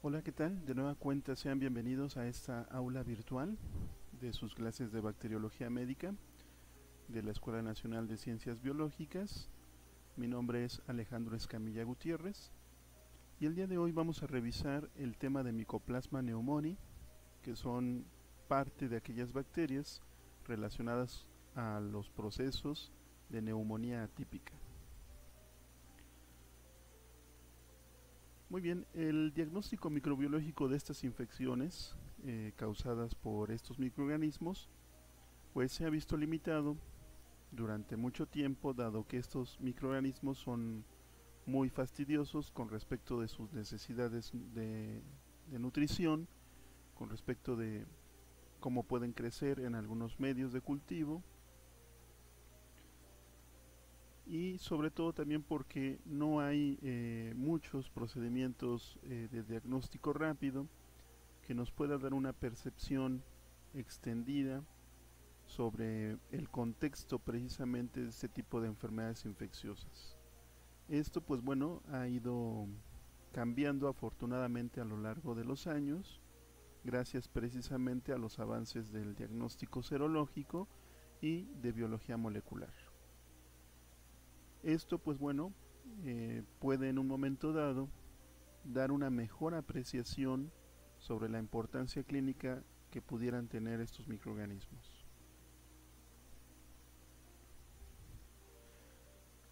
Hola, ¿qué tal? De nueva cuenta, sean bienvenidos a esta aula virtual de sus clases de bacteriología médica de la Escuela Nacional de Ciencias Biológicas. Mi nombre es Alejandro Escamilla Gutiérrez y el día de hoy vamos a revisar el tema de Mycoplasma pneumoniae, que son parte de aquellas bacterias relacionadas a los procesos de neumonía atípica. Muy bien, el diagnóstico microbiológico de estas infecciones causadas por estos microorganismos pues se ha visto limitado durante mucho tiempo, dado que estos microorganismos son muy fastidiosos con respecto de sus necesidades de nutrición, con respecto de cómo pueden crecer en algunos medios de cultivo y sobre todo también porque no hay muchos procedimientos de diagnóstico rápido que nos pueda dar una percepción extendida sobre el contexto precisamente de este tipo de enfermedades infecciosas. Esto pues bueno ha ido cambiando afortunadamente a lo largo de los años, gracias precisamente a los avances del diagnóstico serológico y de biología molecular. Esto pues bueno puede en un momento dado dar una mejor apreciación sobre la importancia clínica que pudieran tener estos microorganismos.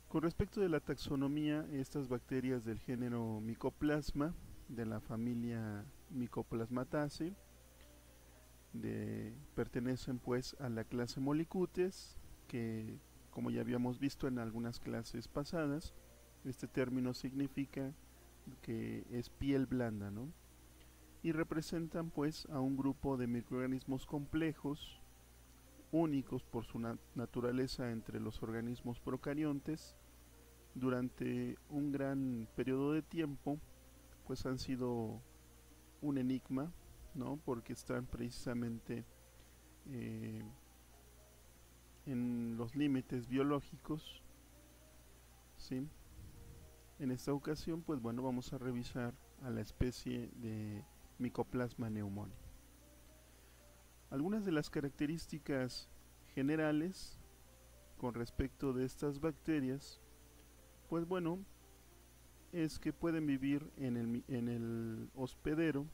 Con respecto de la taxonomía, estas bacterias del género Mycoplasma, de la familia Mycoplasmataceae, pertenecen pues a la clase Molicutes, que como ya habíamos visto en algunas clases pasadas, este término significa que es piel blanda, ¿no? Y representan pues a un grupo de microorganismos complejos, únicos por su naturaleza entre los organismos procariontes. Durante un gran periodo de tiempo pues han sido un enigma, ¿no? Porque están precisamente eh, en los límites biológicos, ¿sí? En esta ocasión pues bueno, vamos a revisar a la especie de Mycoplasma pneumoniae. Algunas de las características generales con respecto de estas bacterias pues bueno, es que pueden vivir en el hospedero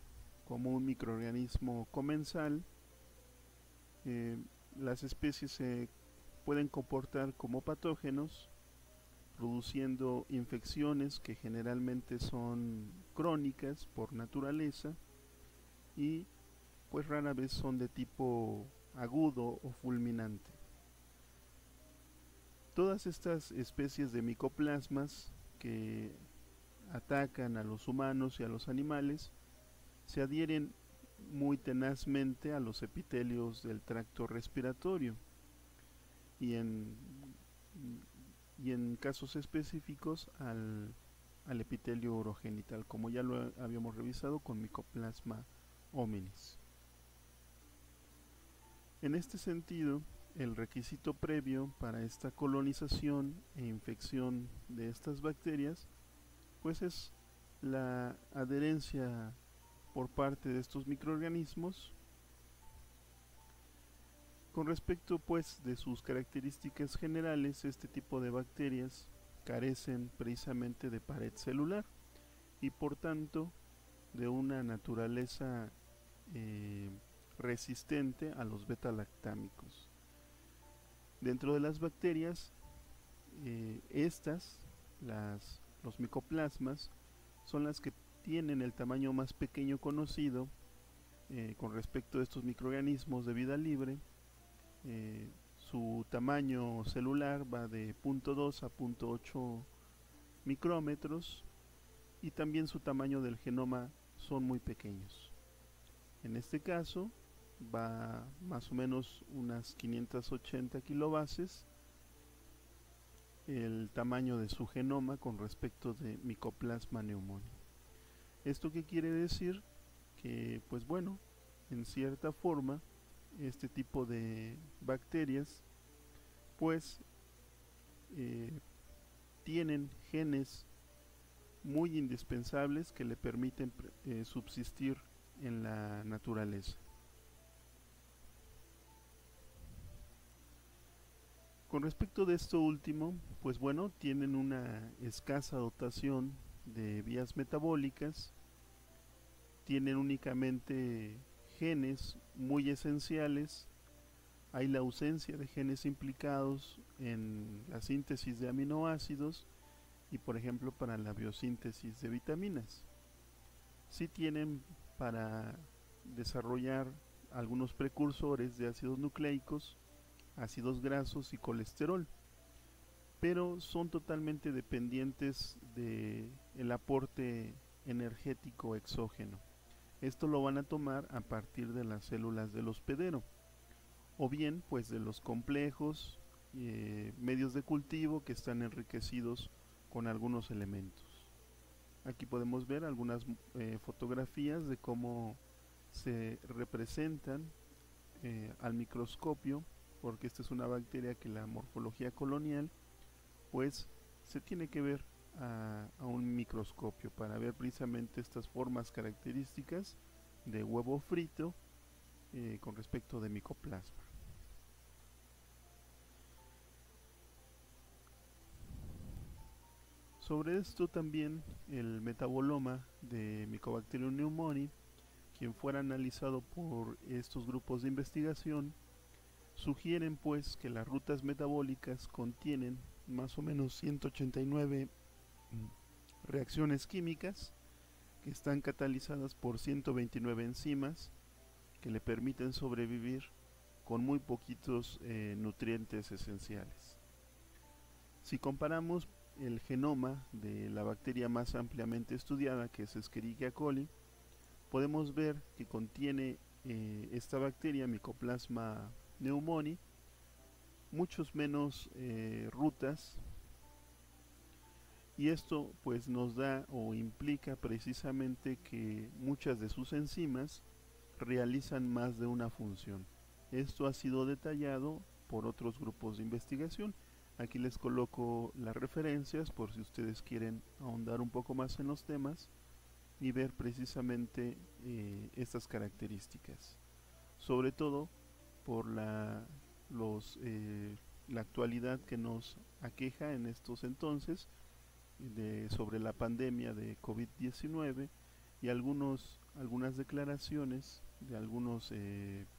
como un microorganismo comensal. eh, las especies se pueden comportar como patógenos, produciendo infecciones que generalmente son crónicas por naturaleza y pues rara vez son de tipo agudo o fulminante. Todas estas especies de micoplasmas que atacan a los humanos y a los animales se adhieren muy tenazmente a los epitelios del tracto respiratorio y en, y en casos específicos al epitelio urogenital, como ya lo habíamos revisado con Mycoplasma hominis. En este sentido, el requisito previo para esta colonización e infección de estas bacterias pues es la adherencia por parte de estos microorganismos. Con respecto pues de sus características generales, este tipo de bacterias carecen precisamente de pared celular y por tanto de una naturaleza eh, resistente a los beta-lactámicos. Dentro de las bacterias, los micoplasmas, son las que tienen el tamaño más pequeño conocido con respecto a estos microorganismos de vida libre. Su tamaño celular va de 0.2 a 0.8 micrómetros y también su tamaño del genoma son muy pequeños. En este caso va más o menos unas 580 kilobases el tamaño de su genoma con respecto de Mycoplasma pneumoniae. ¿Esto qué quiere decir? Que pues bueno, en cierta forma este tipo de bacterias pues eh, tienen genes muy indispensables que le permiten subsistir en la naturaleza. Con respecto de esto último, pues bueno, tienen una escasa dotación de vías metabólicas, tienen únicamente genes muy esenciales, hay la ausencia de genes implicados en la síntesis de aminoácidos y por ejemplo para la biosíntesis de vitaminas. Sí tienen para desarrollar algunos precursores de ácidos nucleicos, ácidos grasos y colesterol, pero son totalmente dependientes del aporte energético exógeno. Esto lo van a tomar a partir de las células del hospedero, o bien pues de los complejos medios de cultivo que están enriquecidos con algunos elementos. Aquí podemos ver algunas fotografías de cómo se representan al microscopio, porque esta es una bacteria que la morfología colonial pues se tiene que ver a un microscopio para ver precisamente estas formas características de huevo frito con respecto de micoplasma. Sobre esto también el metaboloma de Mycobacterium pneumoniae, quien fuera analizado por estos grupos de investigación, sugieren pues que las rutas metabólicas contienen más o menos 189 reacciones químicas que están catalizadas por 129 enzimas que le permiten sobrevivir con muy poquitos nutrientes esenciales. Si comparamos el genoma de la bacteria más ampliamente estudiada, que es Escherichia coli, podemos ver que contiene esta bacteria, Mycoplasma pneumoniae, muchos menos rutas, y esto pues nos da o implica precisamente que muchas de sus enzimas realizan más de una función. Esto ha sido detallado por otros grupos de investigación. Aquí les coloco las referencias por si ustedes quieren ahondar un poco más en los temas y ver precisamente estas características. Sobre todo por la actualidad que nos aqueja en estos entonces sobre la pandemia de COVID-19 y algunas declaraciones de algunos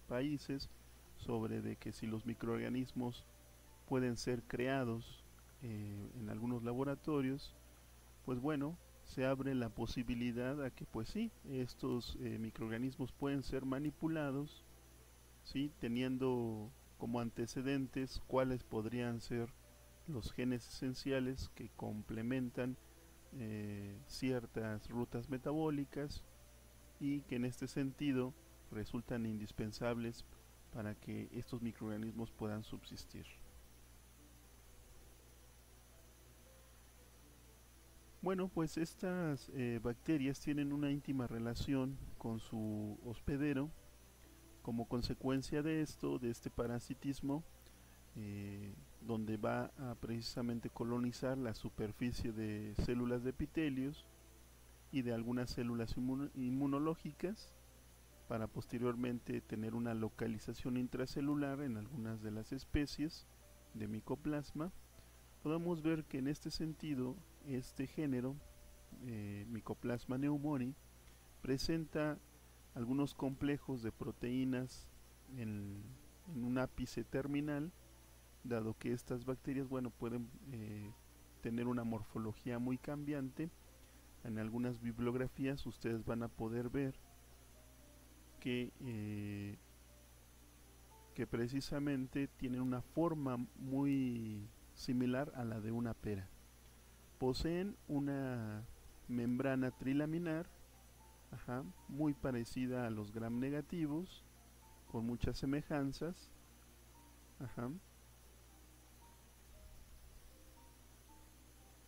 países sobre de que si los microorganismos pueden ser creados en algunos laboratorios, pues bueno, se abre la posibilidad a que pues sí, estos microorganismos pueden ser manipulados, ¿sí? Teniendo como antecedentes cuáles podrían ser los genes esenciales que complementan ciertas rutas metabólicas y que en este sentido resultan indispensables para que estos microorganismos puedan subsistir. Bueno, pues estas bacterias tienen una íntima relación con su hospedero. Como consecuencia de esto, de este parasitismo, donde va a precisamente colonizar la superficie de células de epitelios y de algunas células inmunológicas para posteriormente tener una localización intracelular en algunas de las especies de micoplasma. Podemos ver que en este sentido este género Mycoplasma pneumoniae presenta algunos complejos de proteínas en un ápice terminal, dado que estas bacterias bueno pueden tener una morfología muy cambiante. En algunas bibliografías ustedes van a poder ver que precisamente tienen una forma muy similar a la de una pera. Poseen una membrana trilaminar, muy parecida a los gram negativos, con muchas semejanzas.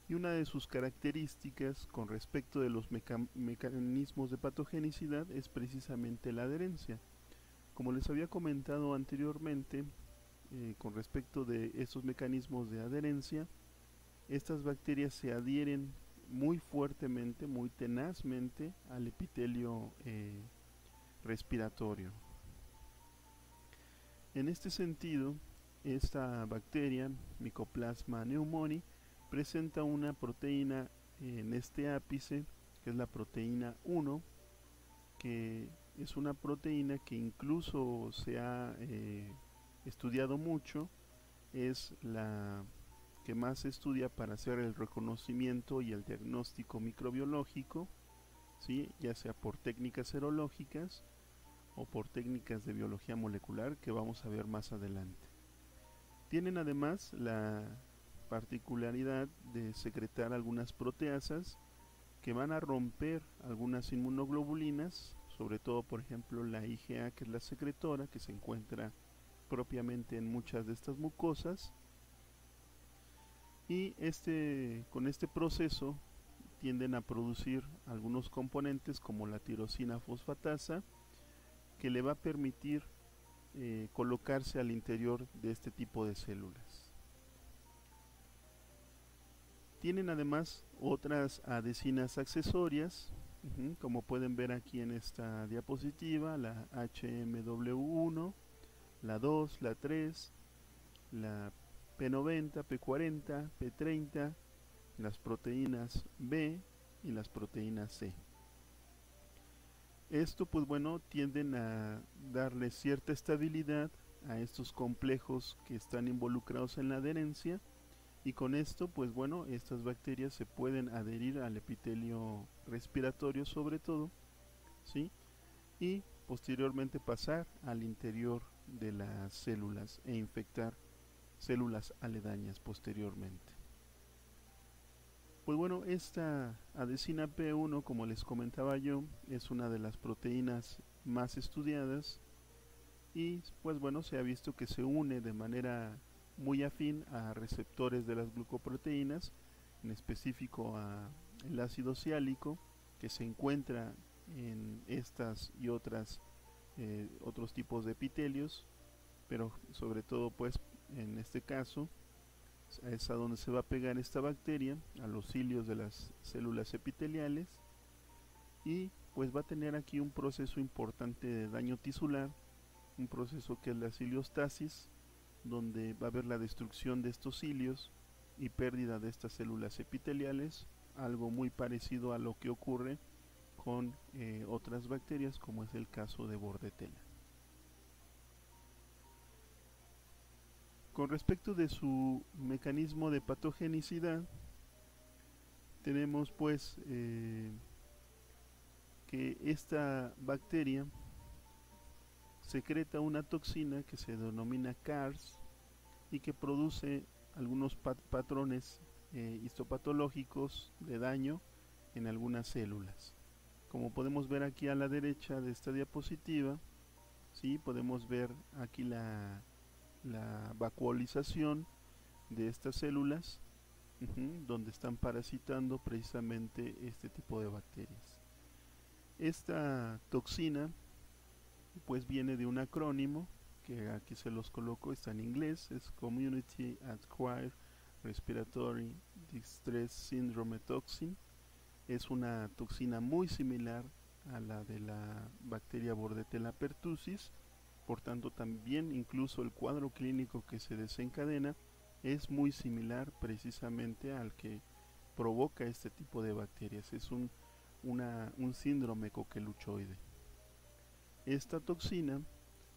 Y una de sus características con respecto de los mecanismos de patogenicidad es precisamente la adherencia. Como les había comentado anteriormente, con respecto de estos mecanismos de adherencia, estas bacterias se adhieren muy fuertemente, muy tenazmente al epitelio respiratorio. En este sentido, esta bacteria, Mycoplasma pneumoniae, presenta una proteína en este ápice, que es la proteína 1, que es una proteína que incluso se ha estudiado mucho, es la que más se estudia para hacer el reconocimiento y el diagnóstico microbiológico, ¿sí? Ya sea por técnicas serológicas o por técnicas de biología molecular que vamos a ver más adelante. Tienen además la particularidad de secretar algunas proteasas que van a romper algunas inmunoglobulinas, sobre todo por ejemplo la IgA, que es la secretora, que se encuentra propiamente en muchas de estas mucosas, y con este proceso tienden a producir algunos componentes como la tirosina fosfatasa, que le va a permitir colocarse al interior de este tipo de células. Tienen además otras adhesinas accesorias, como pueden ver aquí en esta diapositiva, la HMW1, la 2, la 3, la P90, P40, P30, las proteínas B y las proteínas C. Esto pues bueno tienden a darle cierta estabilidad a estos complejos que están involucrados en la adherencia, y con esto pues bueno estas bacterias se pueden adherir al epitelio respiratorio sobre todo, ¿sí? Y posteriormente pasar al interior de las células e infectar células aledañas posteriormente. Pues bueno, esta adhesina P1, como les comentaba yo, es una de las proteínas más estudiadas, y pues bueno, se ha visto que se une de manera muy afín a receptores de las glucoproteínas, en específico a el ácido siálico, que se encuentra en estas y otros tipos de epitelios, pero sobre todo pues en este caso es a donde se va a pegar esta bacteria, a los cilios de las células epiteliales, y pues va a tener aquí un proceso importante de daño tisular, un proceso que es la ciliostasis, donde va a haber la destrucción de estos cilios y pérdida de estas células epiteliales, algo muy parecido a lo que ocurre con otras bacterias, como es el caso de Bordetella. Con respecto de su mecanismo de patogenicidad, tenemos pues que esta bacteria secreta una toxina que se denomina CARS y que produce algunos patrones histopatológicos de daño en algunas células. Como podemos ver aquí a la derecha de esta diapositiva, ¿sí? Podemos ver aquí la vacuolización de estas células, donde están parasitando precisamente este tipo de bacterias. Esta toxina pues viene de un acrónimo que aquí se los coloco, está en inglés, es Community Acquired Respiratory Distress Syndrome Toxin. Es una toxina muy similar a la de la bacteria Bordetella pertussis, por tanto también incluso el cuadro clínico que se desencadena es muy similar precisamente al que provoca este tipo de bacterias. Es un síndrome coqueluchoide. Esta toxina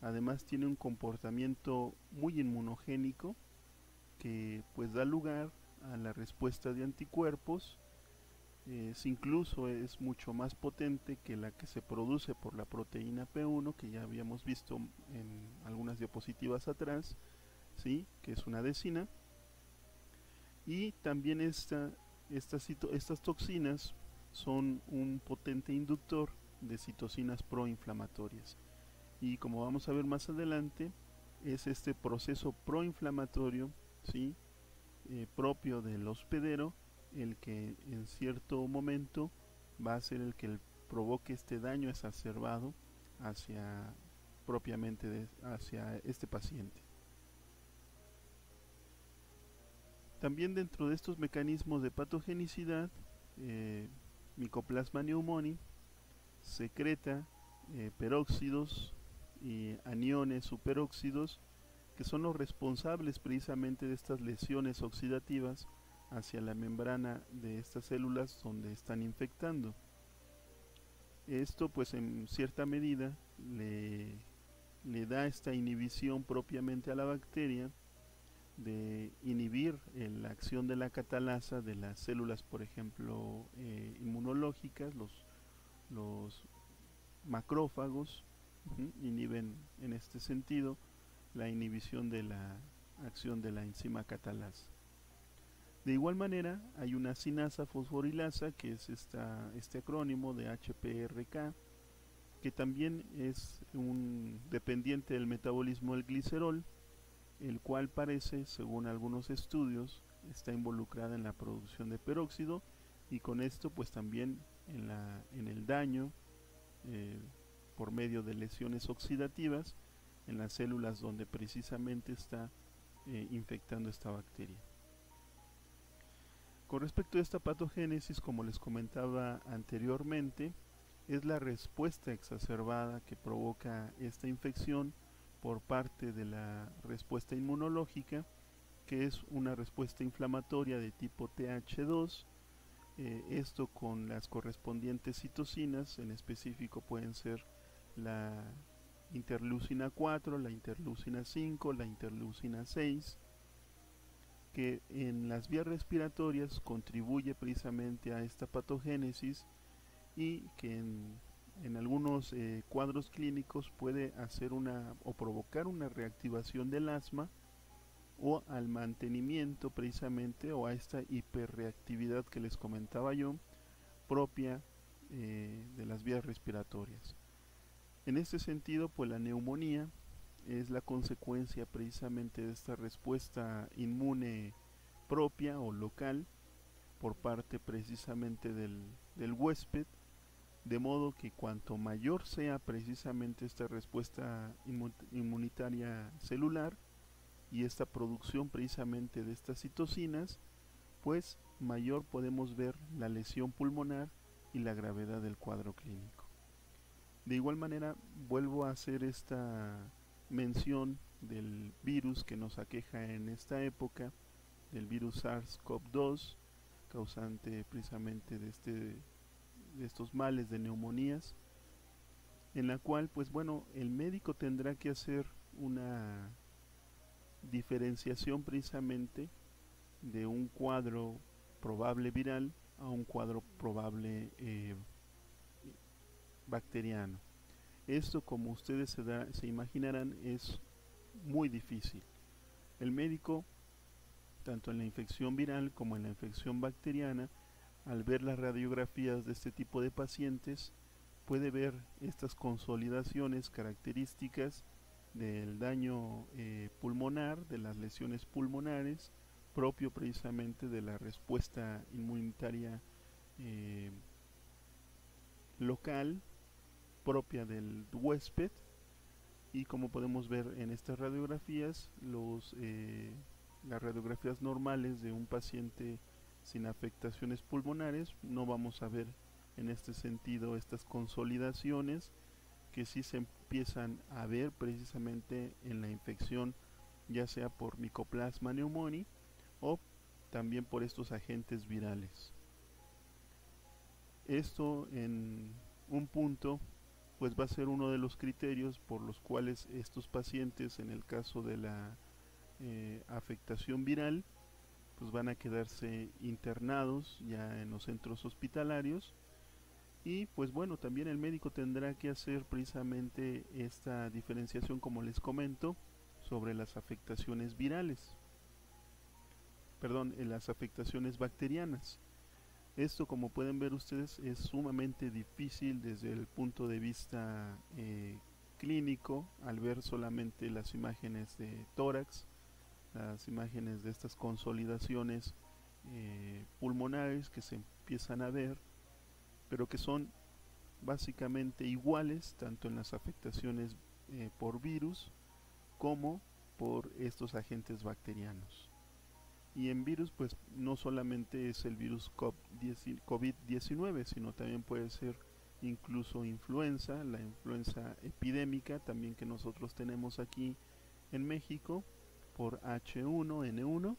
además tiene un comportamiento muy inmunogénico que pues da lugar a la respuesta de anticuerpos. Incluso es mucho más potente que la que se produce por la proteína P1, que ya habíamos visto en algunas diapositivas atrás, ¿sí? Que es una adhesina. Y también estas toxinas son un potente inductor de citocinas proinflamatorias, y como vamos a ver más adelante, es este proceso proinflamatorio, ¿sí? Propio del hospedero el que en cierto momento va a ser el que provoque este daño exacerbado hacia hacia este paciente. También dentro de estos mecanismos de patogenicidad Mycoplasma pneumoniae secreta peróxidos y aniones superóxidos que son los responsables precisamente de estas lesiones oxidativas hacia la membrana de estas células donde están infectando. Esto pues en cierta medida le da esta inhibición propiamente a la bacteria de inhibir la acción de la catalasa de las células, por ejemplo, inmunológicas, los macrófagos, inhiben en este sentido la inhibición de la acción de la enzima catalasa. De igual manera, hay una sinasa fosforilasa, que es este acrónimo de HPRK, que también es un dependiente del metabolismo del glicerol, el cual parece, según algunos estudios, está involucrada en la producción de peróxido y con esto pues también en el daño por medio de lesiones oxidativas en las células donde precisamente está infectando esta bacteria. Con respecto a esta patogénesis, como les comentaba anteriormente, es la respuesta exacerbada que provoca esta infección por parte de la respuesta inmunológica, que es una respuesta inflamatoria de tipo TH2, esto con las correspondientes citocinas, en específico pueden ser la interleucina 4, la interleucina 5, la interleucina 6, que en las vías respiratorias contribuye precisamente a esta patogénesis y que en algunos cuadros clínicos puede hacer o provocar una reactivación del asma o al mantenimiento precisamente o a esta hiperreactividad que les comentaba yo propia de las vías respiratorias. En este sentido, pues la neumonía es la consecuencia precisamente de esta respuesta inmune propia o local por parte precisamente del huésped, de modo que cuanto mayor sea precisamente esta respuesta inmunitaria celular y esta producción precisamente de estas citocinas, pues mayor podemos ver la lesión pulmonar y la gravedad del cuadro clínico. De igual manera, vuelvo a hacer esta mención del virus que nos aqueja en esta época, del virus SARS-CoV-2, causante precisamente de estos males de neumonías, en la cual, pues bueno, el médico tendrá que hacer una diferenciación precisamente de un cuadro probable viral a un cuadro probable bacteriano. Esto, como ustedes se imaginarán, es muy difícil. El médico, tanto en la infección viral como en la infección bacteriana, al ver las radiografías de este tipo de pacientes, puede ver estas consolidaciones características del daño pulmonar, de las lesiones pulmonares, propio precisamente de la respuesta inmunitaria local propia del huésped, y como podemos ver en estas radiografías, las radiografías normales de un paciente sin afectaciones pulmonares, no vamos a ver en este sentido estas consolidaciones que sí se empiezan a ver precisamente en la infección, ya sea por Mycoplasma pneumoniae o también por estos agentes virales. Esto en un punto pues va a ser uno de los criterios por los cuales estos pacientes, en el caso de la afectación viral, pues van a quedarse internados ya en los centros hospitalarios. Y pues bueno, también el médico tendrá que hacer precisamente esta diferenciación, como les comento, sobre las afectaciones virales, perdón, en las afectaciones bacterianas. Esto, como pueden ver ustedes, es sumamente difícil desde el punto de vista clínico, al ver solamente las imágenes de tórax, las imágenes de estas consolidaciones pulmonares que se empiezan a ver, pero que son básicamente iguales tanto en las afectaciones por virus como por estos agentes bacterianos. Y en virus, pues no solamente es el virus COVID-19, sino también puede ser incluso influenza, la influenza epidémica también que nosotros tenemos aquí en México por H1N1,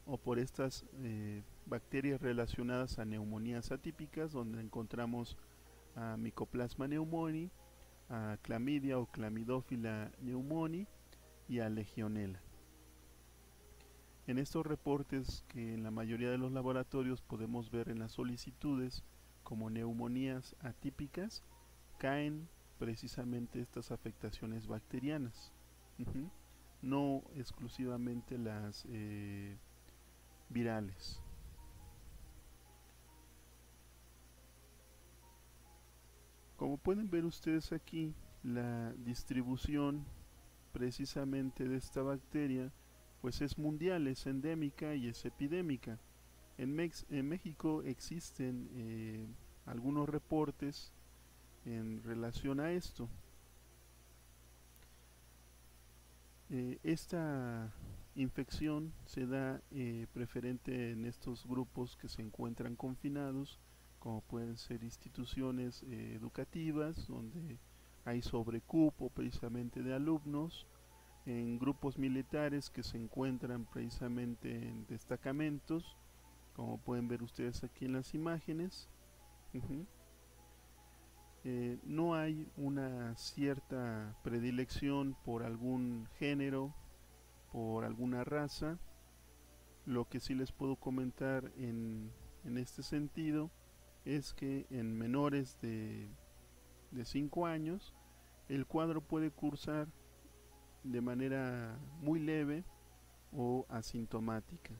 o por estas bacterias relacionadas a neumonías atípicas, donde encontramos a Mycoplasma pneumoniae, a Clamidia o Clamidófila pneumoniae y a Legionella. En estos reportes, que en la mayoría de los laboratorios podemos ver en las solicitudes como neumonías atípicas, caen precisamente estas afectaciones bacterianas, no exclusivamente las virales. Como pueden ver ustedes aquí, la distribución precisamente de esta bacteria pues es mundial, es endémica y es epidémica. En México existen algunos reportes en relación a esto. Esta infección se da preferente en estos grupos que se encuentran confinados, como pueden ser instituciones educativas, donde hay sobrecupo precisamente de alumnos, en grupos militares que se encuentran precisamente en destacamentos, como pueden ver ustedes aquí en las imágenes. No hay una cierta predilección por algún género, por alguna raza. Lo que sí les puedo comentar en este sentido es que en menores de 5 años el cuadro puede cursar de manera muy leve o asintomática.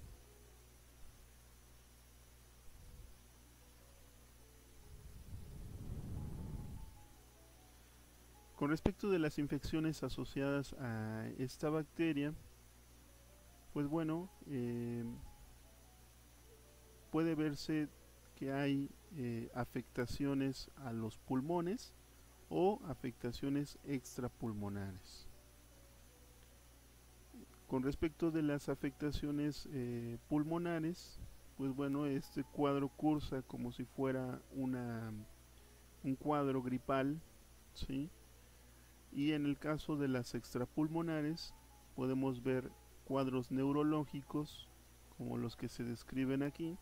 Con respecto de las infecciones asociadas a esta bacteria, pues bueno, puede verse que hay afectaciones a los pulmones o afectaciones extrapulmonares. Con respecto de las afectaciones pulmonares, pues bueno, este cuadro cursa como si fuera un cuadro gripal, ¿sí? Y en el caso de las extrapulmonares podemos ver cuadros neurológicos como los que se describen aquí,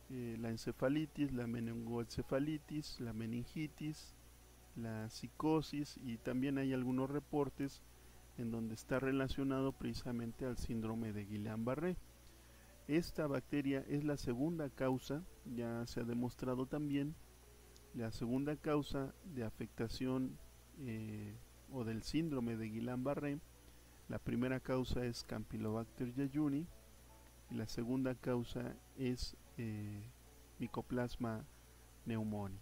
la encefalitis, la meningoencefalitis, la meningitis, la psicosis, y también hay algunos reportes en donde está relacionado precisamente al síndrome de Guillain-Barré. Esta bacteria es la segunda causa, ya se ha demostrado también, la segunda causa de afectación o del síndrome de Guillain-Barré. La primera causa es Campylobacter jejuni y la segunda causa es Mycoplasma pneumoniae.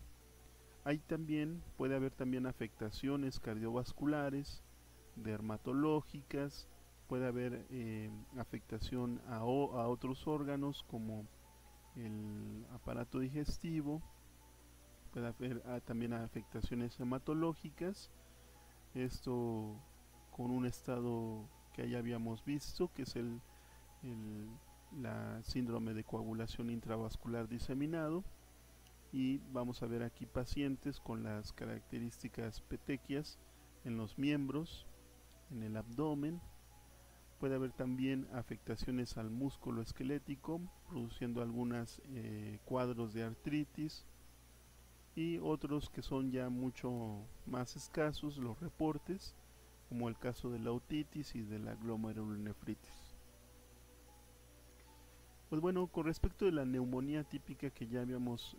Puede haber también afectaciones cardiovasculares, dermatológicas, puede haber afectación a otros órganos como el aparato digestivo, puede haber también afectaciones hematológicas, esto con un estado que ya habíamos visto, que es la síndrome de coagulación intravascular diseminado. Y vamos a ver aquí pacientes con las características petequias en los miembros, en el abdomen. Puede haber también afectaciones al músculo esquelético, produciendo algunos cuadros de artritis, y otros que son ya mucho más escasos los reportes, como el caso de la otitis y de la glomerulonefritis. Pues bueno, con respecto de la neumonía típica, que ya habíamos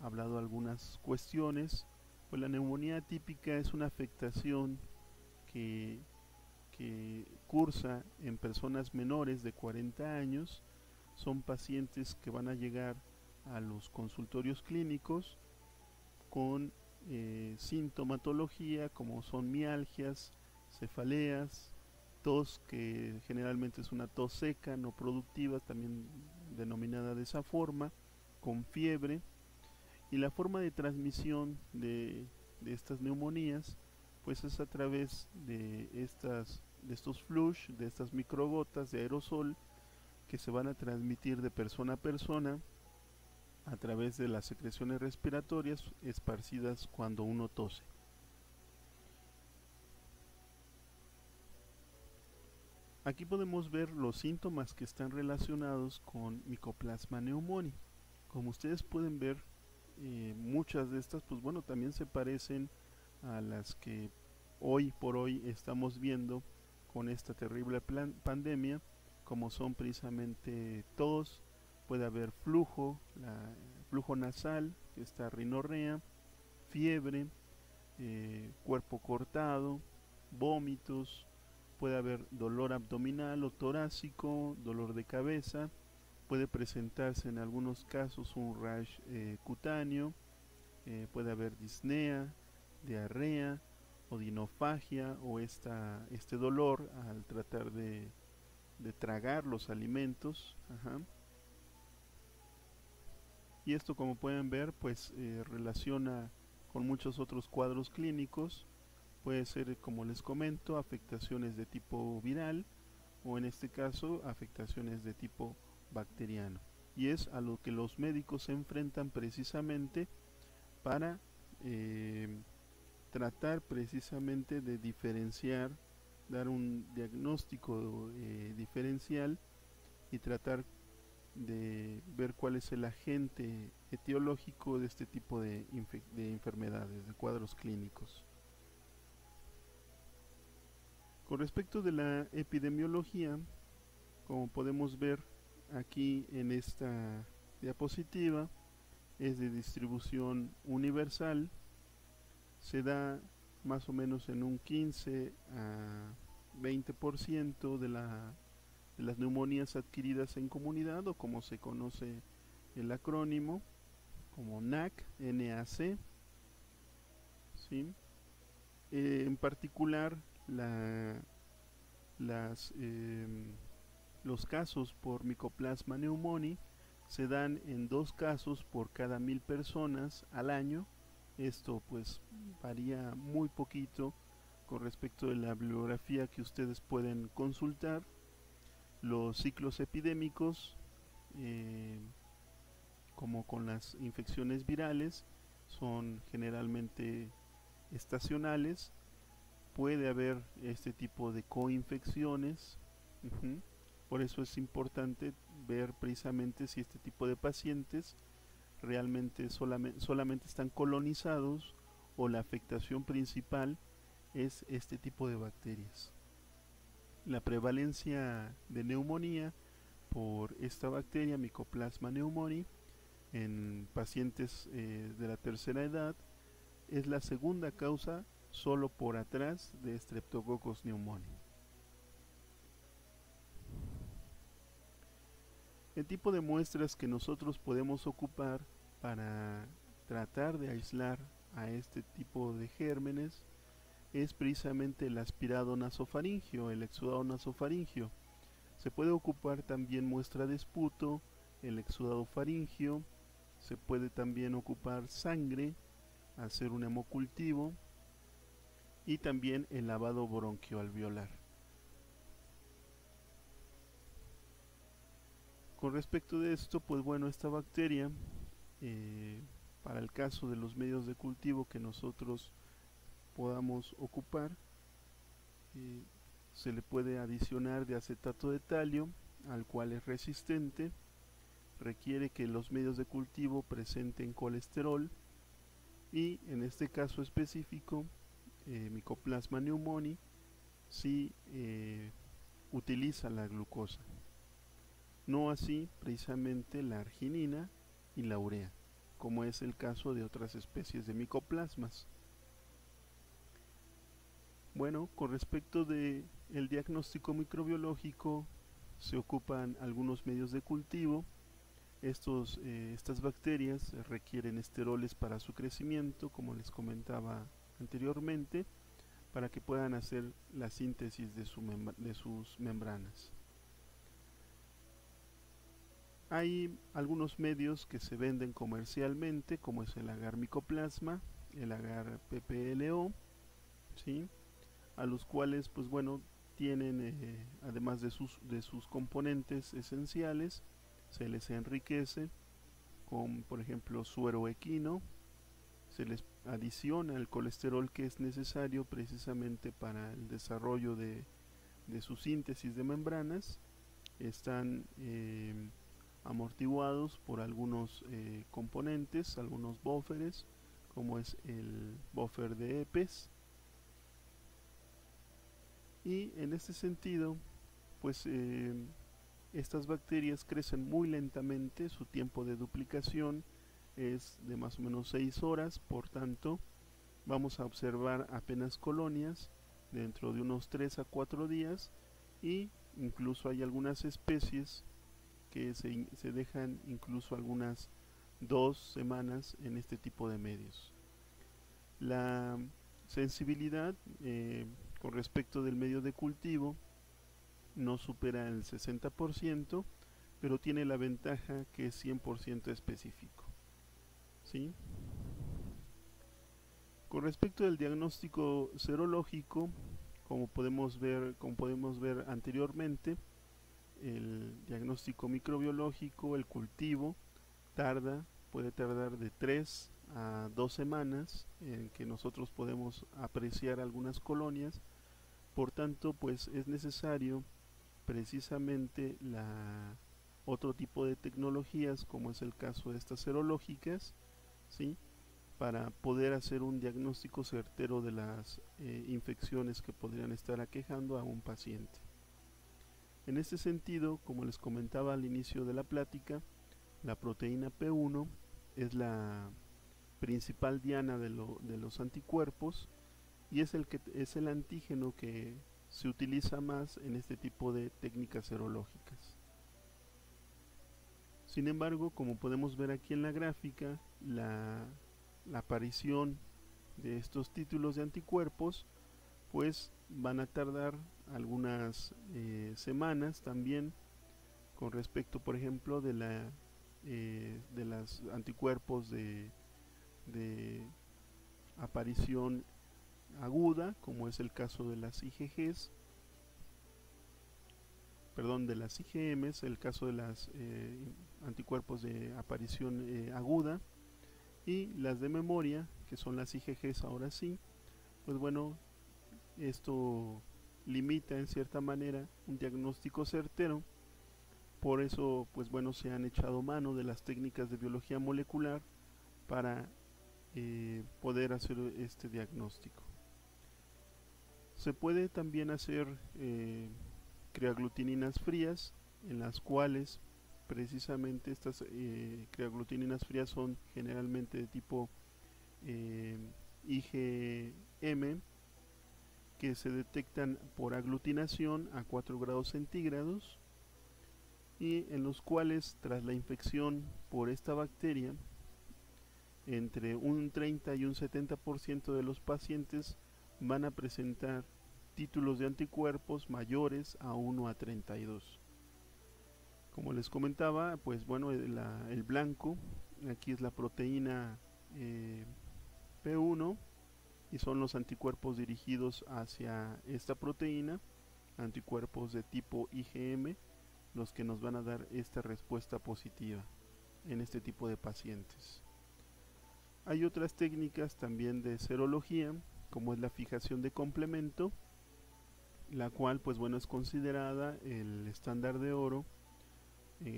hablado algunas cuestiones, pues la neumonía típica es una afectación que cursa en personas menores de 40 años. Son pacientes que van a llegar a los consultorios clínicos con sintomatología como son mialgias, cefaleas, tos, que generalmente es una tos seca, no productiva, también denominada de esa forma, con fiebre. Y la forma de transmisión de estas neumonías pues es a través de estos flush, de estas microgotas de aerosol que se van a transmitir de persona a persona a través de las secreciones respiratorias esparcidas cuando uno tose. Aquí podemos ver los síntomas que están relacionados con Mycoplasma pneumoniae. Como ustedes pueden ver, muchas de estas, pues bueno, también se parecen a las que hoy por hoy estamos viendo con esta terrible pandemia, como son precisamente tos, puede haber flujo, flujo nasal, esta rinorrea, fiebre, cuerpo cortado, vómitos, puede haber dolor abdominal o torácico, dolor de cabeza, puede presentarse en algunos casos un rash cutáneo, puede haber disnea, diarrea, odinofagia o este dolor al tratar de tragar los alimentos. Ajá. Y esto, como pueden ver, pues relaciona con muchos otros cuadros clínicos. Puede ser, como les comento, afectaciones de tipo viral o en este caso afectaciones de tipo bacteriano. Y es a lo que los médicos se enfrentan precisamente para tratar precisamente de diferenciar, dar un diagnóstico diferencial y tratar de ver cuál es el agente etiológico de este tipo de enfermedades, de cuadros clínicos. Con respecto de la epidemiología, como podemos ver aquí en esta diapositiva, es de distribución universal, se da más o menos en un 15 a 20% de las neumonías adquiridas en comunidad, o como se conoce el acrónimo, como NAC, NAC, ¿sí? En particular, los casos por Mycoplasma pneumoniae se dan en 2 casos por cada 1000 personas al año. Esto pues varía muy poquito con respecto de la bibliografía que ustedes pueden consultar. Los ciclos epidémicos, como con las infecciones virales, son generalmente estacionales. Puede haber este tipo de coinfecciones. Por eso es importante ver precisamente si este tipo de pacientes realmente solamente están colonizados o la afectación principal es este tipo de bacterias. La prevalencia de neumonía por esta bacteria Mycoplasma pneumoniae en pacientes de la tercera edad es la segunda causa, solo por atrás de Streptococcus pneumoniae. El tipo de muestras que nosotros podemos ocupar para tratar de aislar a este tipo de gérmenes es precisamente el aspirado nasofaringio, el exudado nasofaringio. Se puede ocupar también muestra de esputo, el exudado faringio, se puede también ocupar sangre, hacer un hemocultivo y también el lavado bronquioalveolar. Con respecto de esto, pues bueno, esta bacteria, para el caso de los medios de cultivo que nosotros podamos ocupar, se le puede adicionar de acetato de talio, al cual es resistente, requiere que los medios de cultivo presenten colesterol y en este caso específico, Mycoplasma pneumoniae sí utiliza la glucosa, no así precisamente la arginina y la urea, como es el caso de otras especies de micoplasmas. Bueno, con respecto de el diagnóstico microbiológico, se ocupan algunos medios de cultivo. Estas bacterias requieren esteroles para su crecimiento, como les comentaba anteriormente, para que puedan hacer la síntesis de sus membranas. Hay algunos medios que se venden comercialmente, como es el agar micoplasma, el agar PPLO, ¿sí? A los cuales, pues bueno, tienen, además de sus componentes esenciales, se les enriquece con, por ejemplo, suero equino, se les adiciona el colesterol que es necesario precisamente para el desarrollo de su síntesis de membranas. Están amortiguados por algunos componentes, algunos búferes, como es el buffer de EPES. Y en este sentido, pues estas bacterias crecen muy lentamente, su tiempo de duplicación es de más o menos 6 horas, por tanto vamos a observar apenas colonias dentro de unos 3 a 4 días, y incluso hay algunas especies que se dejan incluso algunas 2 semanas en este tipo de medios. La sensibilidad con respecto del medio de cultivo no supera el 60%, pero tiene la ventaja que es 100% específico, ¿sí? Con respecto al diagnóstico serológico, como podemos ver anteriormente, el diagnóstico microbiológico, el cultivo, puede tardar de 3 a 2 semanas en que nosotros podemos apreciar algunas colonias. Por tanto, pues es necesario precisamente otro tipo de tecnologías, como es el caso de estas serológicas, ¿sí?, para poder hacer un diagnóstico certero de las infecciones que podrían estar aquejando a un paciente. En este sentido, como les comentaba al inicio de la plática, la proteína P1 es la principal diana de los anticuerpos, y es el antígeno que se utiliza más en este tipo de técnicas serológicas. Sin embargo, como podemos ver aquí en la gráfica, la aparición de estos títulos de anticuerpos pues van a tardar algunas semanas también, con respecto, por ejemplo, de los anticuerpos de aparición aguda, como es el caso de las IgGs, de las IgMs, el caso de los anticuerpos de aparición aguda, y las de memoria, que son las IgGs. Ahora sí, pues bueno, esto limita en cierta manera un diagnóstico certero. Por eso, pues bueno, se han echado mano de las técnicas de biología molecular para poder hacer este diagnóstico. Se puede también hacer creaglutininas frías, en las cuales precisamente estas creaglutininas frías son generalmente de tipo IgM, que se detectan por aglutinación a 4 grados centígrados, y en los cuales, tras la infección por esta bacteria, entre un 30 y un 70% de los pacientes van a presentar títulos de anticuerpos mayores a 1 a 32. Como les comentaba, pues bueno, el blanco, aquí es la proteína P1, y son los anticuerpos dirigidos hacia esta proteína, anticuerpos de tipo IgM, los que nos van a dar esta respuesta positiva en este tipo de pacientes. Hay otras técnicas también de serología, como es la fijación de complemento, la cual pues bueno es considerada el estándar de oro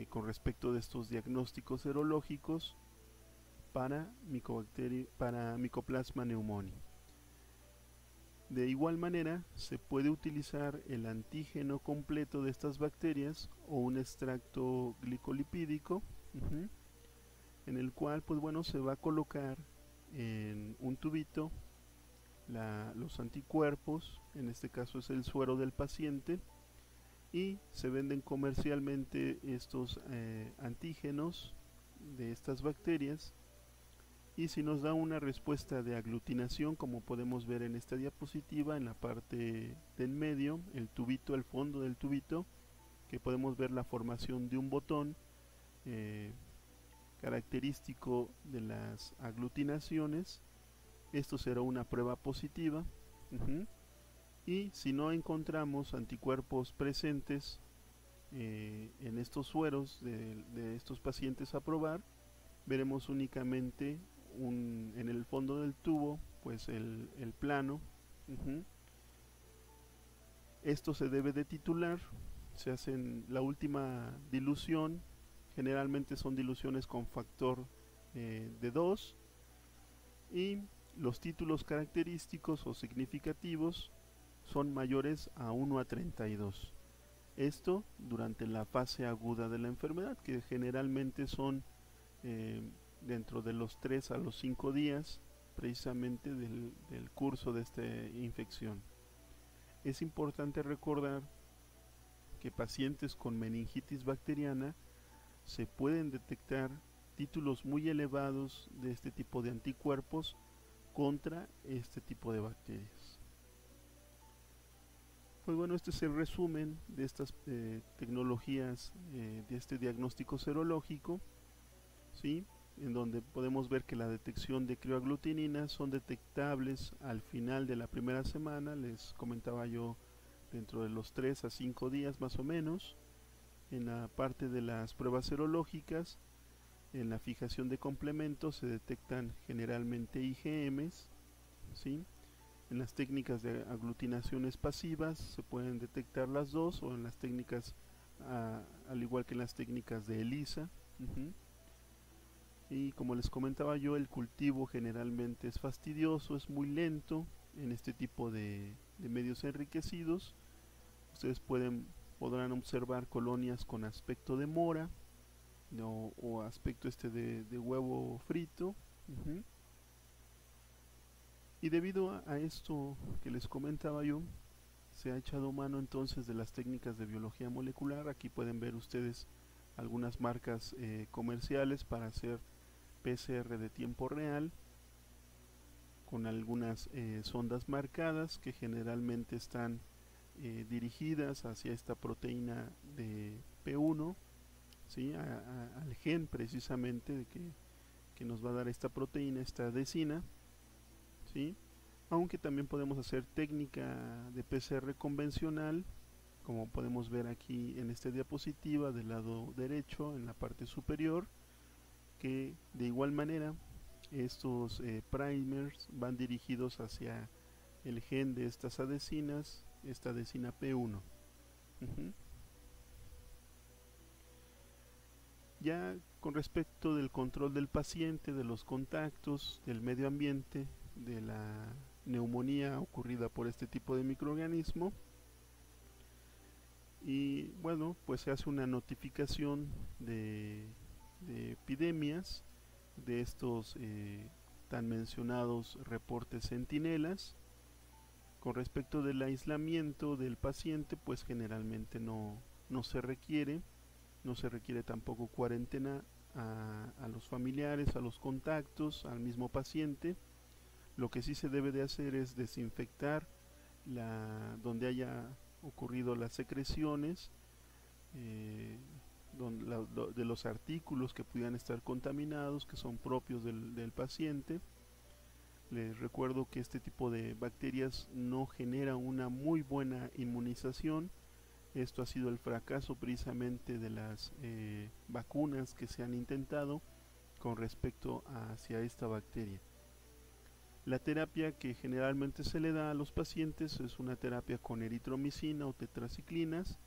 con respecto de estos diagnósticos serológicos para Mycoplasma pneumoniae. De igual manera, se puede utilizar el antígeno completo de estas bacterias o un extracto glicolipídico, en el cual pues bueno se va a colocar en un tubito los anticuerpos, en este caso es el suero del paciente, y se venden comercialmente estos antígenos de estas bacterias. Y si nos da una respuesta de aglutinación, como podemos ver en esta diapositiva, en la parte del medio, el tubito, el fondo del tubito, que podemos ver la formación de un botón característico de las aglutinaciones, esto será una prueba positiva. Y si no encontramos anticuerpos presentes en estos sueros de estos pacientes a probar, veremos únicamente en el fondo del tubo pues el plano. Esto se debe de titular, se hacen la última dilución, generalmente son diluciones con factor de 2, y los títulos característicos o significativos son mayores a 1/32. Esto durante la fase aguda de la enfermedad, que generalmente son dentro de los 3 a los 5 días precisamente del curso de esta infección. Es importante recordar que pacientes con meningitis bacteriana se pueden detectar títulos muy elevados de este tipo de anticuerpos contra este tipo de bacterias. Pues bueno, este es el resumen de estas tecnologías de este diagnóstico serológico, ¿sí? En donde podemos ver que la detección de crioaglutininas son detectables al final de la primera semana, les comentaba yo, dentro de los 3 a 5 días más o menos. En la parte de las pruebas serológicas, en la fijación de complementos se detectan generalmente IgMs, ¿sí? En las técnicas de aglutinaciones pasivas se pueden detectar las dos, o en las técnicas, al igual que en las técnicas de ELISA. Y como les comentaba yo, el cultivo generalmente es fastidioso, es muy lento en este tipo de medios enriquecidos. Ustedes podrán observar colonias con aspecto de mora, o aspecto de huevo frito. Y debido a esto que les comentaba yo, se ha echado mano entonces de las técnicas de biología molecular. Aquí pueden ver ustedes algunas marcas comerciales para hacer PCR de tiempo real, con algunas sondas marcadas que generalmente están dirigidas hacia esta proteína de P1, ¿sí? Al gen precisamente que nos va a dar esta proteína, esta adesina, ¿sí? Aunque también podemos hacer técnica de PCR convencional, como podemos ver aquí en esta diapositiva del lado derecho en la parte superior, que de igual manera estos primers van dirigidos hacia el gen de estas adesinas, esta adesina P1. Ya con respecto del control del paciente, de los contactos, del medio ambiente, de la neumonía ocurrida por este tipo de microorganismo, y bueno, pues se hace una notificación de epidemias de estos tan mencionados reportes centinelas. Con respecto del aislamiento del paciente, pues generalmente no se requiere, tampoco cuarentena a los familiares, a los contactos, al mismo paciente. Lo que sí se debe de hacer es desinfectar donde haya ocurrido las secreciones, de los artículos que pudieran estar contaminados, que son propios del paciente. Les recuerdo que este tipo de bacterias no genera una muy buena inmunización. Esto ha sido el fracaso precisamente de las vacunas que se han intentado con respecto hacia esta bacteria. La terapia que generalmente se le da a los pacientes es una terapia con eritromicina o tetraciclinas,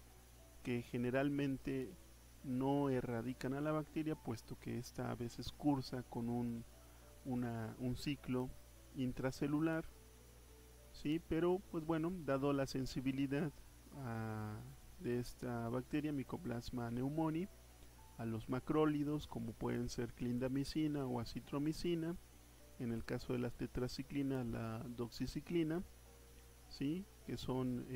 que generalmente no erradican a la bacteria, puesto que esta a veces cursa con un ciclo intracelular, ¿sí? Pero pues bueno, dado la sensibilidad de esta bacteria Mycoplasma pneumoniae a los macrólidos, como pueden ser clindamicina o acitromicina, en el caso de la tetraciclina, la doxiciclina, ¿sí? Que son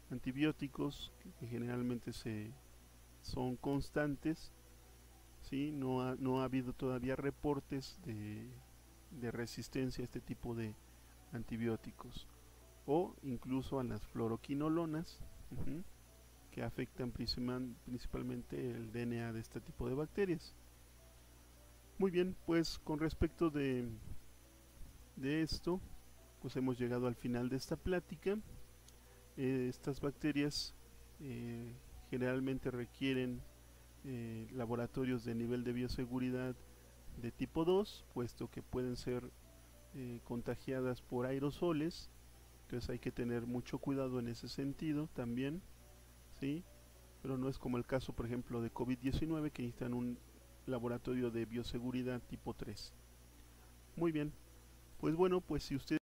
antibióticos que generalmente son constantes, ¿sí? No ha habido todavía reportes de resistencia a este tipo de antibióticos, o incluso a las fluoroquinolonas, que afectan principalmente el DNA de este tipo de bacterias. Muy bien, pues con respecto de esto, pues hemos llegado al final de esta plática. Estas bacterias generalmente requieren laboratorios de nivel de bioseguridad de tipo 2, puesto que pueden ser contagiadas por aerosoles. Entonces hay que tener mucho cuidado en ese sentido también, ¿sí? Pero no es como el caso, por ejemplo, de COVID-19, que necesitan un laboratorio de bioseguridad tipo 3. Muy bien, pues bueno, pues si usted